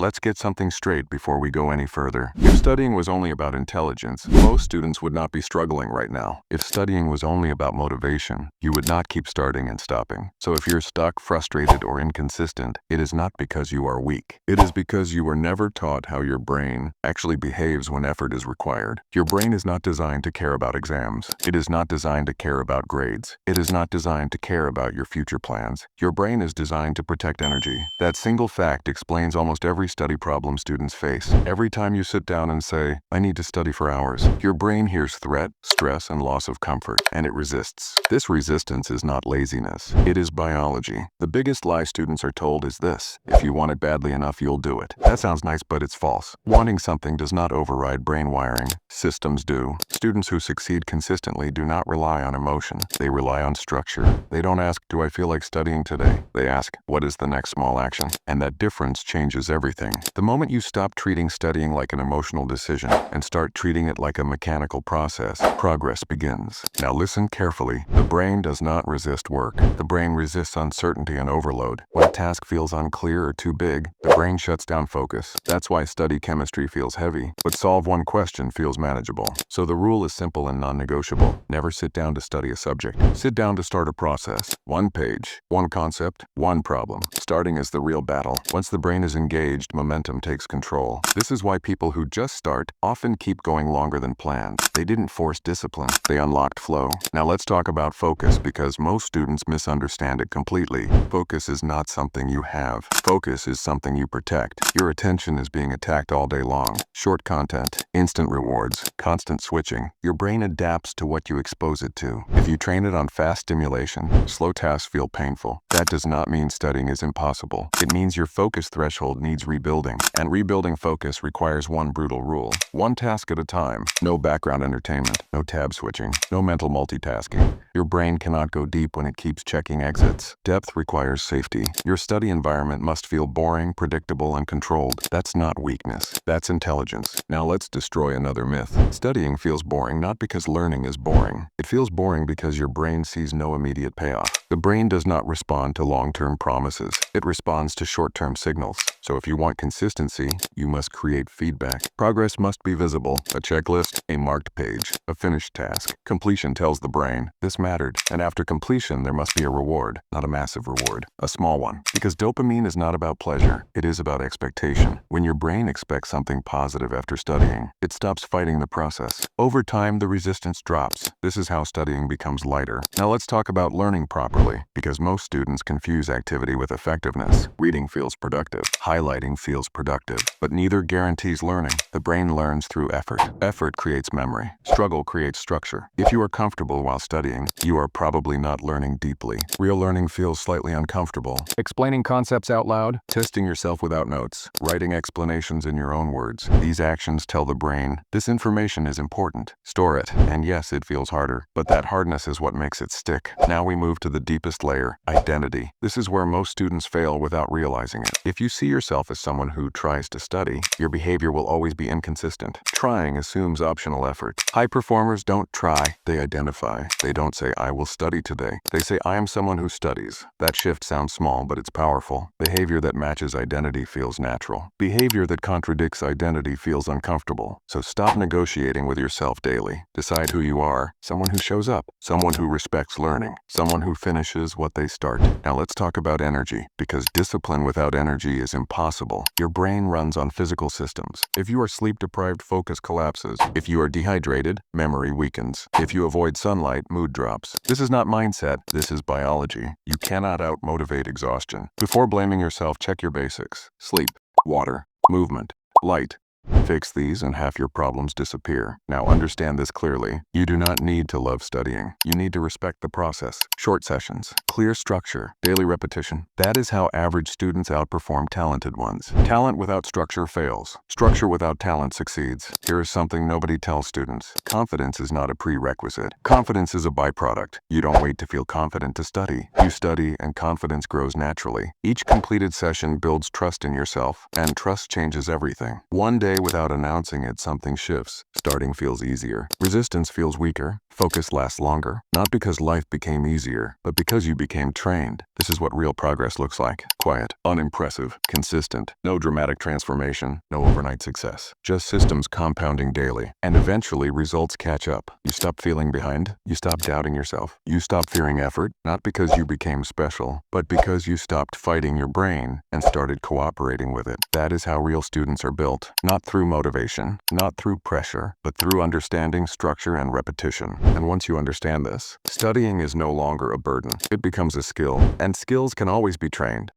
let's get something straight before we go any further. If studying was only about intelligence, most students would not be struggling right now. If studying was only about motivation, you would not keep starting and stopping. So if you're stuck, frustrated, or inconsistent, it is not because you are weak. It is because you were never taught how your brain actually behaves when effort is required. Your brain is not designed to care about exams. It is not designed to care about grades. It is not designed to care about your future plans. Your brain is designed to protect energy. That single fact explains almost every study problem students face. Every time you sit down and say, I need to study for hours, your brain hears threat, stress, and loss of comfort, and it resists. This resistance is not laziness. It is biology. The biggest lie students are told is this: if you want it badly enough, you'll do it. That sounds nice, but it's false. Wanting something does not override brain wiring. Systems do. Students who succeed consistently do not rely on emotion. They rely on structure. They don't ask, do I feel like studying today? They ask, what is the next small action? And that difference changes everything. The moment you stop treating studying like an emotional decision and start treating it like a mechanical process, progress begins. Now listen carefully. The brain does not resist work. The brain resists uncertainty and overload. When a task feels unclear or too big, the brain shuts down focus. That's why study chemistry feels heavy, but solve one question feels manageable. So the rule is simple and non-negotiable. Never sit down to study a subject. Sit down to start a process. One page, one concept, one problem. Starting is the real battle. Once the brain is engaged, momentum takes control. This is why people who just start often keep going longer than planned. They didn't force discipline. They unlocked flow. Now let's talk about focus, because most students misunderstand it completely. Focus is not something you have. Focus is something you protect. Your attention is being attacked all day long. Short content, instant rewards, constant switching. Your brain adapts to what you expose it to. If you train it on fast stimulation, slow tasks feel painful. That does not mean studying is impossible. It means your focus threshold needs rebuilding. And rebuilding focus requires one brutal rule: one task at a time. No background entertainment, no tab switching, no mental multitasking. Your brain cannot go deep when it keeps checking exits. Depth requires safety. Your study environment must feel boring, predictable, and controlled. That's not weakness. That's intelligence. Now let's destroy another myth. Studying feels boring not because learning is boring. It feels boring because your brain sees no immediate payoff. The brain does not respond to long-term promises. It responds to short-term signals. So if you want consistency, you must create feedback. Progress must be visible. A checklist, a marked page, a finished task. Completion tells the brain, this mattered. And after completion, there must be a reward, not a massive reward, a small one. Because dopamine is not about pleasure. It is about expectation. When your brain expects something positive after studying, it stops fighting the process. Over time, the resistance drops. This is how studying becomes lighter. Now let's talk about learning properly, because most students confuse activity with effectiveness. Reading feels productive. Highlighting feels productive, but neither guarantees learning. The brain learns through effort. Effort creates memory. Struggle creates structure. If you are comfortable while studying, you are probably not learning deeply. Real learning feels slightly uncomfortable. Explaining concepts out loud, testing yourself without notes, writing explanations in your own words. These actions tell the brain, this information is important. Store it. And yes, it feels harder, but that hardness is what makes it stick. Now we move to the deepest layer, identity. This is where most students fail without realizing it. If you see yourself as someone who tries to study, your behavior will always be inconsistent. Trying assumes optional effort. High performers don't try, they identify. They don't say, I will study today. They say, I am someone who studies. That shift sounds small, but it's powerful. Behavior that matches identity feels natural. Behavior that contradicts identity feels uncomfortable. So stop negotiating with yourself daily. Decide who you are. Someone who shows up. Someone who respects learning. Someone who finishes what they start. Now let's talk about energy, because discipline without energy is impossible. Your brain runs on physical systems. If you are sleep deprived, focus collapses. If you are dehydrated, memory weakens. If you avoid sunlight, mood drops. This is not mindset, this is biology. You cannot out-motivate exhaustion. Before blaming yourself, check your basics. Sleep, water, movement, light. Fix these and half your problems disappear. Now understand this clearly. You do not need to love studying. You need to respect the process. Short sessions, clear structure, daily repetition. That is how average students outperform talented ones. Talent without structure fails. Structure without talent succeeds. Here is something nobody tells students. Confidence is not a prerequisite. Confidence is a byproduct. You don't wait to feel confident to study. You study and confidence grows naturally. Each completed session builds trust in yourself, and trust changes everything. One day day without announcing it, something shifts. Starting feels easier. Resistance feels weaker. Focus lasts longer. Not because life became easier, but because you became trained. This is what real progress looks like. Quiet, unimpressive, consistent. No dramatic transformation, no overnight success. Just systems compounding daily. And eventually results catch up. You stop feeling behind. You stop doubting yourself. You stop fearing effort, not because you became special, but because you stopped fighting your brain and started cooperating with it. That is how real students are built. Not through motivation, not through pressure, but through understanding, structure, and repetition. And once you understand this, studying is no longer a burden. It becomes a skill, and skills can always be trained.